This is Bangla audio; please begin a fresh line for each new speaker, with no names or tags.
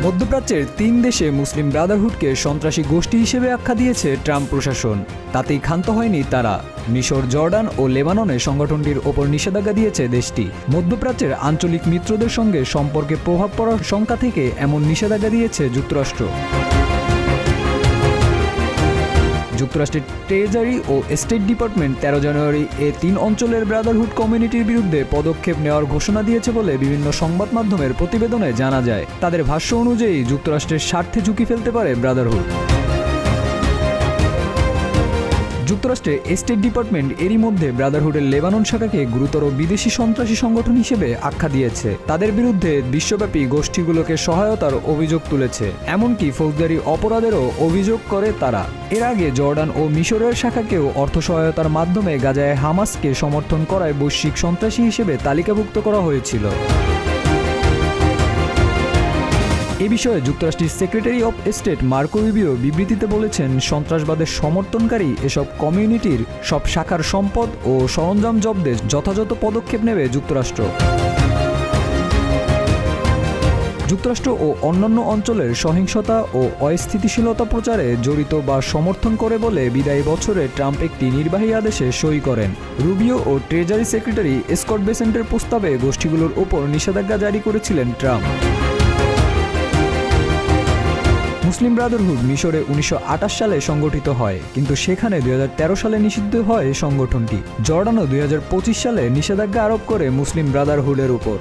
মধ্যপ্রাচ্যের ৩ দেশে মুসলিম ব্রাদারহুডকে সন্ত্রাসী গোষ্ঠী হিসেবে আখ্যা দিয়েছে ট্রাম্প প্রশাসন। তাতেই ক্ষান্ত হয়নি তারা। মিশর, জর্ডান ও লেবাননে সংগঠনটির ওপর নিষেধাজ্ঞা দিয়েছে দেশটি। মধ্যপ্রাচ্যের আঞ্চলিক মিত্রদের সঙ্গে সম্পর্কে প্রভাব পড়ার শঙ্কা থেকে এমন নিষেধাজ্ঞা দিয়েছে যুক্তরাষ্ট্র। যুক্তরাষ্ট্রের ট্রেজারি ও স্টেট ডিপার্টমেন্ট ১৩ জানুয়ারি এ ৩ অঞ্চলের ব্রাদারহুড কমিউনিটির বিরুদ্ধে পদক্ষেপ নেওয়ার ঘোষণা দিয়েছে বলে বিভিন্ন সংবাদ মাধ্যমের প্রতিবেদনে জানা যায়। তাদের ভাষ্য অনুযায়ী যুক্তরাষ্ট্রের স্বার্থে ঝুঁকি ফেলতে পারে ব্রাদারহুড। যুক্তরাষ্ট্রের স্টেট ডিপার্টমেন্ট এরই মধ্যে ব্রাদারহুডের লেবানন শাখাকে গুরুতর বিদেশি সন্ত্রাসী সংগঠন হিসেবে আখ্যা দিয়েছে। তাদের বিরুদ্ধে বিশ্বব্যাপী গোষ্ঠীগুলোকে সহায়তার অভিযোগ তুলেছে, এমনকি ফৌজদারি অপরাধেরও অভিযোগ করে তারা। এর আগে জর্ডান ও মিশরের শাখাকেও অর্থ সহায়তার মাধ্যমে গাজায় হামাসকে সমর্থন করায় বৈশ্বিক সন্ত্রাসী হিসেবে তালিকাভুক্ত করা হয়েছিল। এ বিষয়ে যুক্তরাষ্ট্রের secretary of state Marco Rubio বিবৃতিতে বলেছেন, সন্ত্রাসবাদের সমর্থনকারী এসব কমিউনিটির সব শাখার সম্পদ ও সরঞ্জাম জব্দে যথাযথ পদক্ষেপ নেবে যুক্তরাষ্ট্র। যুক্তরাষ্ট্র ও অন্যান্য অঞ্চলের সহিংসতা ও অস্থিতিশীলতা প্রচারে জড়িত বা সমর্থন করে বলে বিদায়ী বছরে ট্রাম্প একটি নির্বাহী আদেশে সই করেন। রুবিও ও ট্রেজারি সেক্রেটারি স্কট বেসেন্টের প্রস্তাবে গোষ্ঠীগুলোর ওপর নিষেধাজ্ঞা জারি করেছিলেন ট্রাম্প। মুসলিম ব্রাদারহুড মিশরে ১৯২৮ সালে সংগঠিত হয়, কিন্তু সেখানে ২০১৩ সালে নিষিদ্ধ হয় সংগঠনটি। জর্ডানও ২০২৫ সালে নিষেধাজ্ঞা আরোপ করে মুসলিম ব্রাদারহুডের উপর।